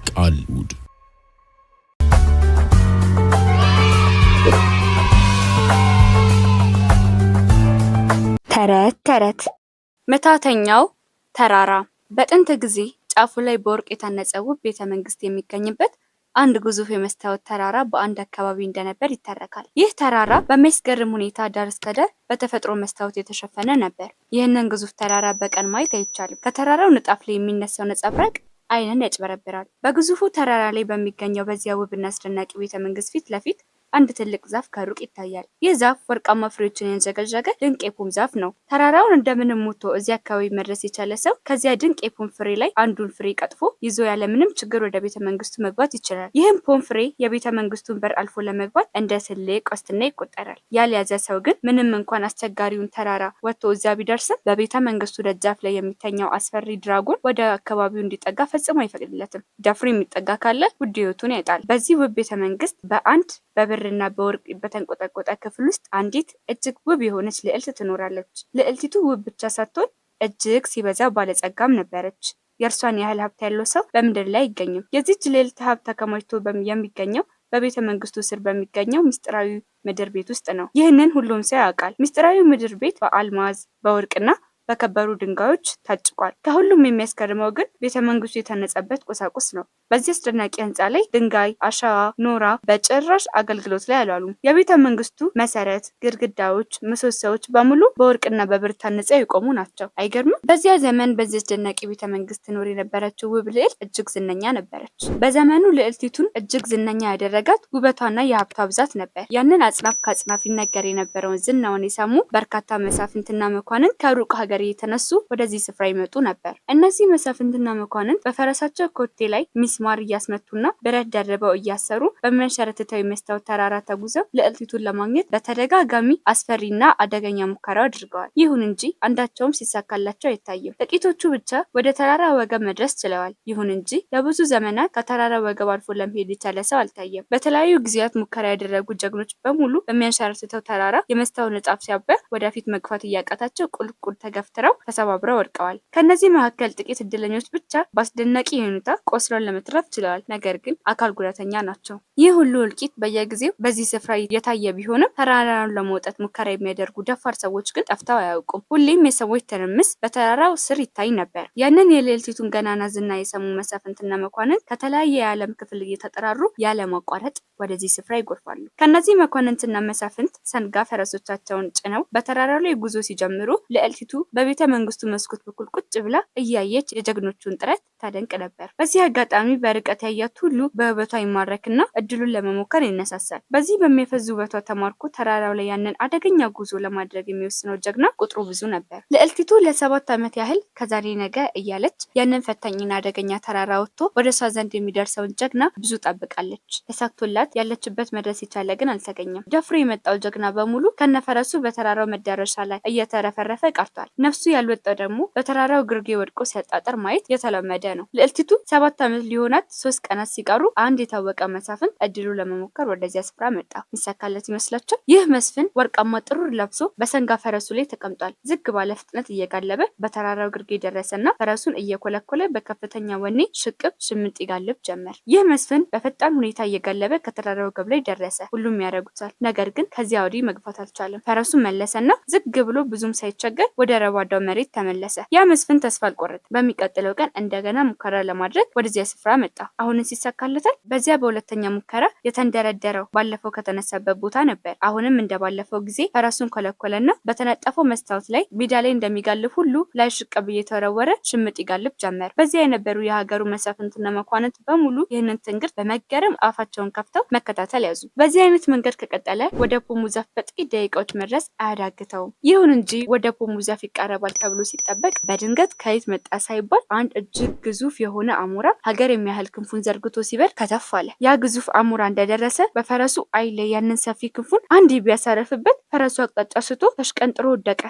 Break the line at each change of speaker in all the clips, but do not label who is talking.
ቃልውድ
ተረት መታተኛው ተራራ በጥንት ጊዜ ጫፉ ላይ በወርቅ የታነጸ ውብ ቤተ መንግስት የሚገኝበት አንድ ግዙፍ የመስታወት ተራራ በአንድ አካባቢ እንደነበር ይተረካል። ይህ ተራራ በሚያስገርም ሁኔታ ዳር እስከ ዳር በተፈጥሮ መስታወት የተሸፈነ ነበር። ይህንን ግዙፍ ተራራ በቀን ማየት አይቻልም። ከተራራው ንጣፍ ላይ የሚነሳው ነጸብራቅ ዓይንን ያጭበረብራል። በግዙፉ ተራራ ላይ በሚገኘው በዚያ ውብና አስደናቂ ቤተ መንግስት ፊት ለፊት አንድ ትልቅ ዛፍ ከሩቅ ይታያል። ይህ ዛፍ ወርቃማ ፍሬዎችን ያንዘገዘገ ድንቅ የፖም ዛፍ ነው። ተራራውን እንደምንም ሞቶ እዚህ አካባቢ መድረስ የቻለ ሰው ከዚያ ድንቅ የፖም ፍሬ ላይ አንዱን ፍሬ ቀጥፎ ይዞ ያለምንም ችግር ወደ ቤተ መንግስቱ መግባት ይችላል። ይህም ፖም ፍሬ የቤተ መንግስቱን በር አልፎ ለመግባት እንደ ትልቅ ዋስትና ይቆጠራል። ያልያዘ ሰው ግን ምንም እንኳን አስቸጋሪውን ተራራ ወጥቶ እዚያ ቢደርስም በቤተ መንግስቱ ደጃፍ ላይ የሚተኛው አስፈሪ ድራጎን ወደ አካባቢው እንዲጠጋ ፈጽሞ አይፈቅድለትም። ደፍሮ የሚጠጋ ካለ ውድ ሕይወቱን ያጣል። በዚህ ውብ ቤተ መንግስት በአንድ በብርና በወርቅ በተንቆጠቆጠ ክፍል ውስጥ አንዲት እጅግ ውብ የሆነች ልዕልት ትኖራለች። ልዕልቲቱ ውብ ብቻ ሳትሆን እጅግ ሲበዛ ባለጸጋም ነበረች። የእርሷን ያህል ሀብት ያለው ሰው በምድር ላይ አይገኝም። የዚህች ልዕልት ሀብት ተከማችቶ የሚገኘው በቤተ መንግስቱ ስር በሚገኘው ምስጢራዊ ምድር ቤት ውስጥ ነው። ይህንን ሁሉም ሰው ያውቃል። ምስጢራዊ ምድር ቤት በአልማዝ በወርቅና በከበሩ ድንጋዮች ታጭቋል። ከሁሉም የሚያስገርመው ግን ቤተ መንግስቱ የተነጸበት ቁሳቁስ ነው። በዚህ አስደናቂ ህንፃ ላይ ድንጋይ፣ አሸዋ፣ ኖራ በጭራሽ አገልግሎት ላይ አልዋሉም። የቤተ መንግስቱ መሰረት፣ ግድግዳዎች፣ ምሰሶዎች በሙሉ በወርቅና በብር ታንጸው የቆሙ ናቸው። አይገርምም? በዚያ ዘመን በዚህ አስደናቂ ቤተ መንግስት ትኖር የነበረችው ውብ ልዕልት እጅግ ዝነኛ ነበረች። በዘመኑ ልዕልቲቱን እጅግ ዝነኛ ያደረጋት ውበቷና የሀብቷ ብዛት ነበር። ያንን አጽናፍ ከአጽናፍ ይነገር የነበረውን ዝናውን የሰሙ በርካታ መሳፍንትና መኳንን ከሩቅ ሀገር የተነሱ ወደዚህ ስፍራ ይመጡ ነበር። እነዚህ መሳፍንትና መኳንንት በፈረሳቸው ኮቴ ላይ ሚስማር እያስመቱና ብረት ደርበው እያሰሩ በሚያንሸረትተው የመስታወት ተራራ ተጉዘው ልዕልቲቱን ለማግኘት በተደጋጋሚ አስፈሪና አደገኛ ሙከራ አድርገዋል። ይሁን እንጂ አንዳቸውም ሲሳካላቸው አይታይም። ጥቂቶቹ ብቻ ወደ ተራራ ወገብ መድረስ ችለዋል። ይሁን እንጂ ለብዙ ዘመናት ከተራራ ወገብ አልፎ ለመሄድ የቻለ ሰው አልታየም። በተለያዩ ጊዜያት ሙከራ ያደረጉ ጀግኖች በሙሉ በሚያንሸረትተው ተራራ የመስታወት ንጣፍ ሲያበህ ወደፊት መግፋት እያቃታቸው ቁልቁል ተረው ተሰባብረው ወድቀዋል። ከነዚህ መካከል ጥቂት እድለኞች ብቻ በአስደናቂ ሁኔታ ቆስለው ለመትረፍ ችለዋል። ነገር ግን አካል ጉዳተኛ ናቸው። ይህ ሁሉ እልቂት በየጊዜው በዚህ ስፍራ የታየ ቢሆንም ተራራውን ለመውጣት ሙከራ የሚያደርጉ ደፋር ሰዎች ግን ጠፍተው አያውቁም። ሁሌም የሰዎች ትርምስ በተራራው ስር ይታይ ነበር። ያንን የልዕልቲቱን ገናና ዝና የሰሙ መሳፍንትና መኳንንት ከተለያየ የዓለም ክፍል እየተጠራሩ ያለማቋረጥ ወደዚህ ስፍራ ይጎርፋሉ። ከነዚህ መኳንንትና መሳፍንት ሰንጋ ፈረሶቻቸውን ጭነው በተራራው ላይ ጉዞ ሲጀምሩ ልዕልቲቱ በቤተ መንግስቱ መስኮት በኩል ቁጭ ብላ እያየች የጀግኖቹን ጥረት ታደንቅ ነበር። በዚህ አጋጣሚ በርቀት ያያት ሁሉ በውበቷ ይማረክና እድሉን ለመሞከር ይነሳሳል። በዚህ በሚያፈዝ ውበቷ ተማርኮ ተራራው ላይ ያንን አደገኛ ጉዞ ለማድረግ የሚወስነው ጀግና ቁጥሩ ብዙ ነበር። ልዕልቲቱ ለ7 ዓመት ያህል ከዛሬ ነገ እያለች ያንን ፈታኝና አደገኛ ተራራ ወጥቶ ወደ እሷ ዘንድ የሚደርሰውን ጀግና ብዙ ጠብቃለች። ተሳክቶላት ያለችበት መድረስ የቻለ ግን አልተገኘም። ደፍሮ የመጣው ጀግና በሙሉ ከነፈረሱ በተራራው መዳረሻ ላይ እየተረፈረፈ ቀርቷል። ነፍሱ ያልወጣው ደግሞ በተራራው ግርጌ ወድቆ ሲያጣጥር ማየት የተለመደ ነው። ልዕልቲቱ 7 ዓመት ሊሆናት 3 ቀናት ሲቀሩ አንድ የታወቀ መሳፍንት እድሉ ለመሞከር ወደዚያ ስፍራ መጣ። ይሳካለት ይመስላችኋል? ይህ መስፍን ወርቃማ ጥሩር ለብሶ በሰንጋ ፈረሱ ላይ ተቀምጧል። ዝግ ባለ ፍጥነት እየጋለበ በተራራው ግርጌ ደረሰና ፈረሱን እየኮለኮለ በከፍተኛ ወኔ ሽቅብ ሽምጥ ይጋልብ ጀመር። ይህ መስፍን በፈጣን ሁኔታ እየጋለበ ከተራራው ግብ ላይ ደረሰ። ሁሉም ያደርጉታል። ነገር ግን ከዚያ ወዲህ መግፋት አልቻለም። ፈረሱ መለሰና ዝግ ብሎ ብዙም ሳይቸገር ወደ ረባዳው መሬት ተመለሰ። ያ መስፍን ተስፋ አልቆረጠ። በሚቀጥለው ቀን እንደገና ሙከራ ለማድረግ ወደዚያ ስፍራ መጣ። አሁንስ ይሳካለታል? በዚያ በሁለተኛ ሙከራ የተንደረደረው ባለፈው ከተነሳበት ቦታ ነበር። አሁንም እንደባለፈው ጊዜ ፈረሱን ኮለኮለና በተነጠፈው መስታወት ላይ ሜዳ ላይ እንደሚጋልብ ሁሉ ላይ ሽቅብ እየተወረወረ ሽምጥ ይጋልብ ጀመር። በዚያ የነበሩ የሀገሩ መሳፍንትና መኳንንት በሙሉ ይህንን ትንግርት በመገረም አፋቸውን ከፍተው መከታተል ያዙ። በዚህ አይነት መንገድ ከቀጠለ ወደ ፖሙ ዛፍ በጥቂት ደቂቃዎች መድረስ አያዳግተውም። ይሁን እንጂ ወደ ፖሙ ዛፍ ይቃረባል ተብሎ ሲጠበቅ በድንገት ከየት መጣ ሳይባል አንድ እጅግ ግዙፍ የሆነ አሞራ ሀገር የሚያህል ክንፉን ዘርግቶ ሲበር ከተፍ አለ። ያ ግዙፍ አሞራ እንደደረሰ በፈረሱ ዓይን ላይ ያንን ሰፊ ክንፉን አንድ ቢያሳረፍበት ፈረሱ አቅጣጫ ስቶ ተሽቀንጥሮ ወደቀ።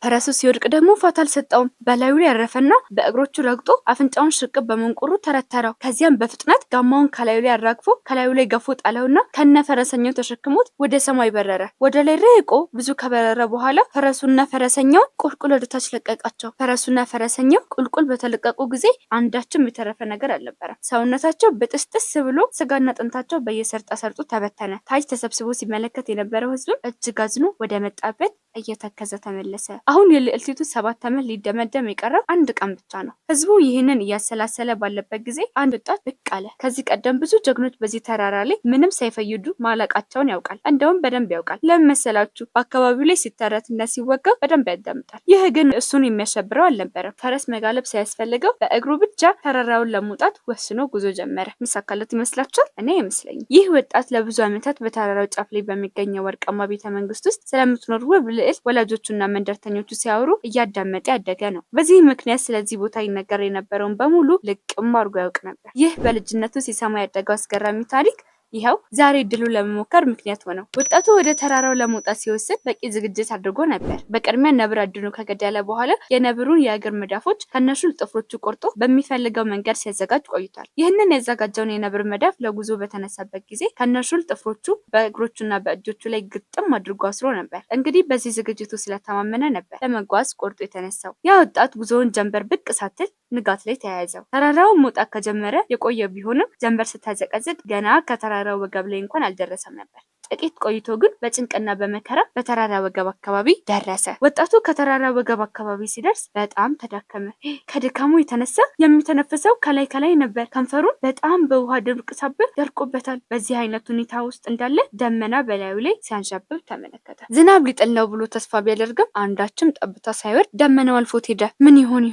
ፈረሱ ሲወድቅ ደግሞ ፋታ አልሰጠውም። በላዩ ላይ ያረፈና በእግሮቹ ረግጦ አፍንጫውን ሽቅብ በመንቁሩ ተረተረው። ከዚያም በፍጥነት ጋማውን ከላዩ ላይ አራግፎ ከላዩ ላይ ገፎ ጣለውና ከነፈረሰኛው ተሸክሞት ወደ ሰማይ በረረ። ወደ ላይ ርቆ ብዙ ከበረረ በኋላ ፈረሱና ፈረሰኛው ቁልቁል ወደ ታች ለቀቃቸው። ፈረሱና ፈረሰኛው ቁልቁል በተለቀቁ ጊዜ አንዳችም የተረፈ ነገር አልነበረም። ሰውነታቸው በጥስጥስ ብሎ ስጋና አጥንታቸው በየሰርጣ ሰርጡ ተበተነ። ታች ተሰብስቦ ሲመለከት የነበረው ህዝብም እጅግ አዝኖ ወደ መጣበት እየተከዘ ተመለሰ። አሁን የልዕልቲቱ 7 ዓመት ሊደመደም የቀረው አንድ ቀን ብቻ ነው። ህዝቡ ይህንን እያሰላሰለ ባለበት ጊዜ አንድ ወጣት ብቅ አለ። ከዚህ ቀደም ብዙ ጀግኖች በዚህ ተራራ ላይ ምንም ሳይፈይዱ ማለቃቸውን ያውቃል። እንደውም በደንብ ያውቃል። ለምን መሰላችሁ? በአካባቢው ላይ ሲተረትና ሲወጋ በደንብ ያዳምጣል። ይህ ግን እሱን የሚያሸብረው አልነበረም። ፈረስ መጋለብ ሳያስፈልገው በእግሩ ብቻ ተራራውን ለመውጣት ወስኖ ጉዞ ጀመረ። ሚሳካለት ይመስላችኋል? እኔ አይመስለኝም። ይህ ወጣት ለብዙ ዓመታት በተራራው ጫፍ ላይ በሚገኘው ወርቃማ ቤተመንግስት ውስጥ ስለምትኖር ውብ ልዕልት ወላጆቹና መንደርተኞቹ ሲያወሩ እያዳመጠ ያደገ ነው። በዚህ ምክንያት ስለዚህ ቦታ ይነገር የነበረውን በሙሉ ልቅም አድርጎ ያውቅ ነበር። ይህ በልጅነቱ ሲሰማ ያደገው አስገራሚ ታሪክ ይኸው ዛሬ እድሉን ለመሞከር ምክንያት ሆነው። ወጣቱ ወደ ተራራው ለመውጣት ሲወስን በቂ ዝግጅት አድርጎ ነበር። በቅድሚያ ነብር አድኖ ከገደለ በኋላ የነብሩን የእግር መዳፎች ከነሹል ጥፍሮቹ ቆርጦ በሚፈልገው መንገድ ሲያዘጋጅ ቆይቷል። ይህንን ያዘጋጀውን የነብር መዳፍ ለጉዞ በተነሳበት ጊዜ ከነሹል ጥፍሮቹ በእግሮቹና በእጆቹ ላይ ግጥም አድርጎ አስሮ ነበር። እንግዲህ በዚህ ዝግጅቱ ስለተማመነ ነበር ለመጓዝ ቆርጦ የተነሳው። ያ ወጣት ጉዞውን ጀንበር ብቅ ሳትል ንጋት ላይ ተያያዘው። ተራራውን መውጣት ከጀመረ የቆየ ቢሆንም ጀንበር ስታዘቀዝቅ ገና ከተራራው ወገብ ላይ እንኳን አልደረሰም ነበር። ጥቂት ቆይቶ ግን በጭንቅና በመከራ በተራራ ወገብ አካባቢ ደረሰ። ወጣቱ ከተራራ ወገብ አካባቢ ሲደርስ በጣም ተዳከመ። ከድካሙ የተነሳ የሚተነፍሰው ከላይ ከላይ ነበር። ከንፈሩን በጣም በውሃ ድርቅ ሳብብ ደርቆበታል። በዚህ አይነት ሁኔታ ውስጥ እንዳለ ደመና በላዩ ላይ ሲያንዣብብ ተመለከተ። ዝናብ ሊጥል ነው ብሎ ተስፋ ቢያደርግም አንዳችም ጠብታ ሳይወርድ ደመናው አልፎት ሄደ። ምን ይሆን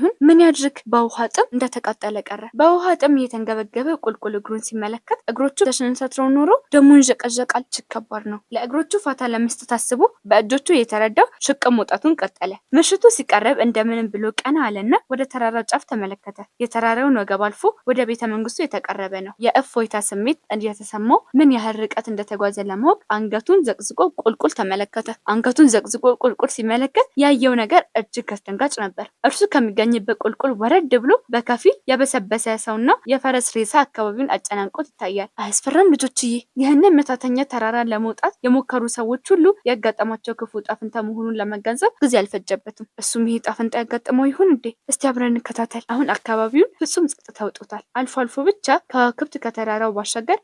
በውሃ ጥም እንደተቃጠለ ቀረ። በውሃ ጥም እየተንገበገበ ቁልቁል እግሩን ሲመለከት እግሮቹ ተሸንሰትረው ኖሮ ደሙን ዠቀዠቃል። ከባድ ነው። ለእግሮቹ ፋታ ለመስጠት አስቦ በእጆቹ የተረዳው ሽቅም መውጣቱን ቀጠለ። ምሽቱ ሲቀረብ እንደምንም ብሎ ቀና አለና ወደ ተራራው ጫፍ ተመለከተ። የተራራውን ወገብ አልፎ ወደ ቤተ መንግስቱ የተቀረበ ነው። የእፎይታ ስሜት እንደተሰማው ምን ያህል ርቀት እንደተጓዘ ለማወቅ አንገቱን ዘቅዝቆ ቁልቁል ተመለከተ። አንገቱን ዘቅዝቆ ቁልቁል ሲመለከት ያየው ነገር እጅግ አስደንጋጭ ነበር። እርሱ ከሚገኝበት ቁልቁል ወረድ ብሎ በከፊል የበሰበሰ ሰውና የፈረስ ሬሳ አካባቢውን አጨናንቆት ይታያል። አያስፈራም ልጆችዬ? ይህንን መታተኛ ተራራ ለመውጣት የሞከሩ ሰዎች ሁሉ ያጋጠማቸው ክፉ ጣፍንታ መሆኑን ለመገንዘብ ጊዜ አልፈጀበትም። እሱም ይሄ ጣፍንታ ያጋጠመው ይሆን እንዴ? እስቲ አብረን እንከታተል። አሁን አካባቢውን ፍጹም ጸጥታ አውጥቷል። አልፎ አልፎ ብቻ ከዋክብት ከተራራው ባሻገር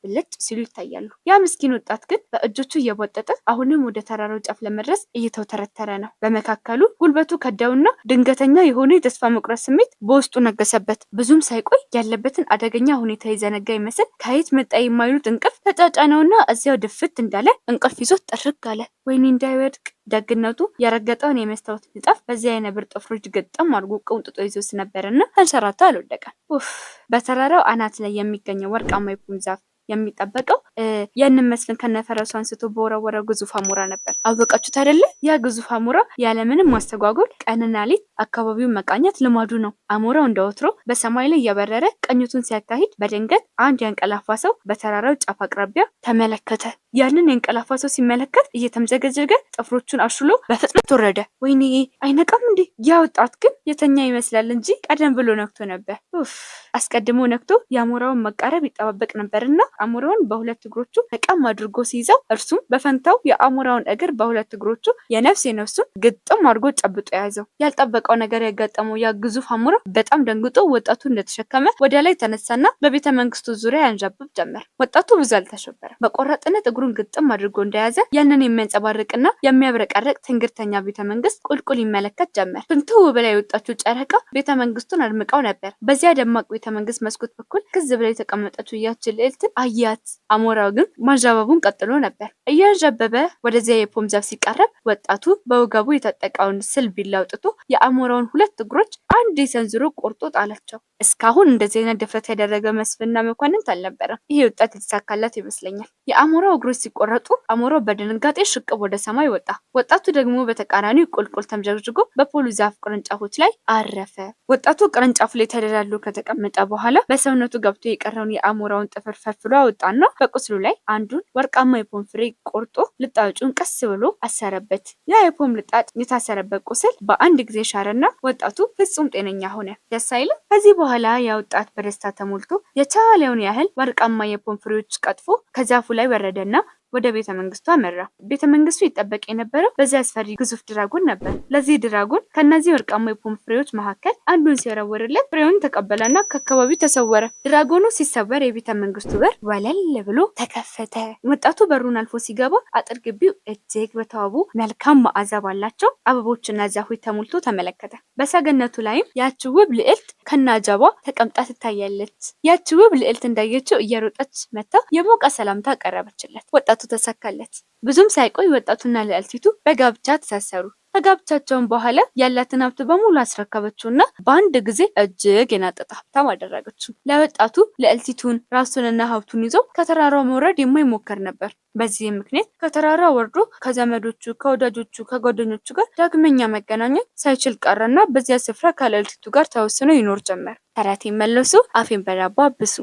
ብልጭ ሲሉ ይታያሉ። ያ ምስኪን ወጣት ግን በእጆቹ እየቦጠጠ አሁንም ወደ ተራራው ጫፍ ለመድረስ እየተውተረተረ ነው። በመካከሉ ጉልበቱ ከዳውና ድንገተኛ የሆነ የተስፋ መቁረጥ ስሜት በውስጡ ነገሰበት። ብዙም ሳይቆይ ያለበትን አደገኛ ሁኔታ የዘነጋ ይመስል ከየት መጣ የማይሉት እንቅልፍ ተጫጫነውና እዚያው ድፍት እንዳለ እንቅልፍ ይዞት ጥርግ አለ። ወይኔ እንዳይወድቅ። ደግነቱ የረገጠውን የመስታወት ንጣፍ በዚያ የነብር ጥፍሮች ግጥም አድርጎ ቅውጥጦ ይዞት ነበርና ተንሸራቶ አልወደቀም። በተራራው አናት ላይ የሚገኘው ወርቃማ የፖም ዛፍ የሚጠበቀው ያንን መስፍን ከነፈረሱ አንስቶ በወረወረ ግዙፍ አሞራ ነበር። አወቃችሁት አይደለ? ያ ግዙፍ አሞራ ያለምንም ማስተጓጎል ቀንና ሌት አካባቢውን መቃኘት ልማዱ ነው። አሞራው እንደወትሮ በሰማይ ላይ እየበረረ ቅኝቱን ሲያካሂድ በድንገት አንድ ያንቀላፋ ሰው በተራራው ጫፍ አቅራቢያ ተመለከተ። ያንን ያንቀላፋ ሰው ሲመለከት እየተምዘገዘገ ጥፍሮቹን አሽሎ በፍጥነት ወረደ። ወይኔ አይነቃም እንዴ? ያ ወጣት ግን የተኛ ይመስላል እንጂ ቀደም ብሎ ነክቶ ነበር። አስቀድሞ ነክቶ የአሞራውን መቃረብ ይጠባበቅ ነበርና አሞራውን በሁለት እግሮቹ ተቀም አድርጎ ሲይዘው እርሱም በፈንታው የአሞራውን እግር በሁለት እግሮቹ የነፍሱን ግጥም አድርጎ ጨብጦ ያዘው። ያልጠበቀው ነገር ያጋጠመው ያ ግዙፍ አሞራ በጣም ደንግጦ ወጣቱ እንደተሸከመ ወደ ላይ ተነሳና በቤተ መንግስቱ ዙሪያ ያንዣብብ ጀመር። ወጣቱ ብዙ አልተሸበረም። በቆራጥነት እግሩን ግጥም አድርጎ እንደያዘ ያንን የሚያንጸባርቅና የሚያብረቀርቅ ትንግርተኛ ቤተ መንግስት ቁልቁል ይመለከት ጀመር። ፍንትው ብላ የወጣችው ጨረቃ ቤተ መንግስቱን አድምቀው ነበር። በዚያ ደማቅ ቤተ መንግስት መስኮት በኩል ክዝ ብላ የተቀመጠችው ያችን ልዕልትን አያት። አሞራው ግን ማንዣበቡን ቀጥሎ ነበር። እያንዣበበ ወደዚያ የፖም ዛፍ ሲቃረብ ወጣቱ በወገቡ የታጠቀውን ስል ቢላ አውጥቶ የአሞራውን ሁለት እግሮች አንድ ሰንዝሮ ቆርጦ ጣላቸው። እስካሁን እንደዚህ አይነት ድፍረት ያደረገ መስፍንና መኳንንት አልነበረም። ይሄ ወጣት የተሳካለት ይመስለኛል። የአሞራው እግሮች ሲቆረጡ አሞራው በድንጋጤ ሽቅብ ወደ ሰማይ ወጣ። ወጣቱ ደግሞ በተቃራኒው ቁልቁል ተምዘግዝጎ በፖሉ ዛፍ ቅርንጫፎች ላይ አረፈ። ወጣቱ ቅርንጫፉ ላይ ተደላድሎ ከተቀመጠ በኋላ በሰውነቱ ገብቶ የቀረውን የአሞራውን ጥፍር ፈልፍሎ አወጣና በቁስሉ ቁስሉ ላይ አንዱን ወርቃማ የፖም ፍሬ ቆርጦ ልጣጩን ቀስ ብሎ አሰረበት። ያ የፖም ልጣጭ የታሰረበት ቁስል በአንድ ጊዜ ሻረና ወጣቱ ፍጹም ጤነኛ ሆነ። ደስ አይልም? ከዚህ በኋላ ያ ወጣት በደስታ ተሞልቶ የቻለውን ያህል ወርቃማ የፖም ፍሬዎች ቀጥፎ ከዛፉ ላይ ወረደና ወደ ቤተ መንግስቱ አመራ። ቤተ መንግስቱ ይጠበቅ የነበረው በዚህ አስፈሪ ግዙፍ ድራጎን ነበር። ለዚህ ድራጎን ከነዚህ ወርቃማ የፖም ፍሬዎች መካከል አንዱን ሲወረውርለት ፍሬውን ተቀበለና ከአካባቢው ተሰወረ። ድራጎኑ ሲሰወር የቤተ መንግስቱ በር ወለል ብሎ ተከፈተ። ወጣቱ በሩን አልፎ ሲገባ አጥር ግቢው እጅግ በተዋቡ መልካም መዓዛ ባላቸው አበቦችና ዛፎች ተሞልቶ ተመለከተ። በሰገነቱ ላይም ያቺ ውብ ልዕልት ከናጀቧ ተቀምጣ ትታያለች። ያቺ ውብ ልዕልት እንዳየችው እየሮጠች መጥታ የሞቀ ሰላምታ አቀረበችለት። ወጣቱ ተሳካለት። ብዙም ሳይቆይ ወጣቱና ልዕልቲቱ በጋብቻ ተሳሰሩ። ከጋብቻቸውን በኋላ ያላትን ሀብት በሙሉ አስረከበችውና በአንድ ጊዜ እጅግ የናጠጠ ሀብታም አደረገችው። ለወጣቱ ልዕልቲቱን ራሱንና ሀብቱን ይዞ ከተራራው መውረድ የማይሞከር ነበር። በዚህም ምክንያት ከተራራው ወርዶ ከዘመዶቹ፣ ከወዳጆቹ፣ ከጓደኞቹ ጋር ዳግመኛ መገናኘት ሳይችል ቀረና በዚያ ስፍራ ከልዕልቲቱ ጋር ተወስኖ ይኖር ጀመር። ተረቴን መልሱ፣ አፌን በዳቦ አብሱ።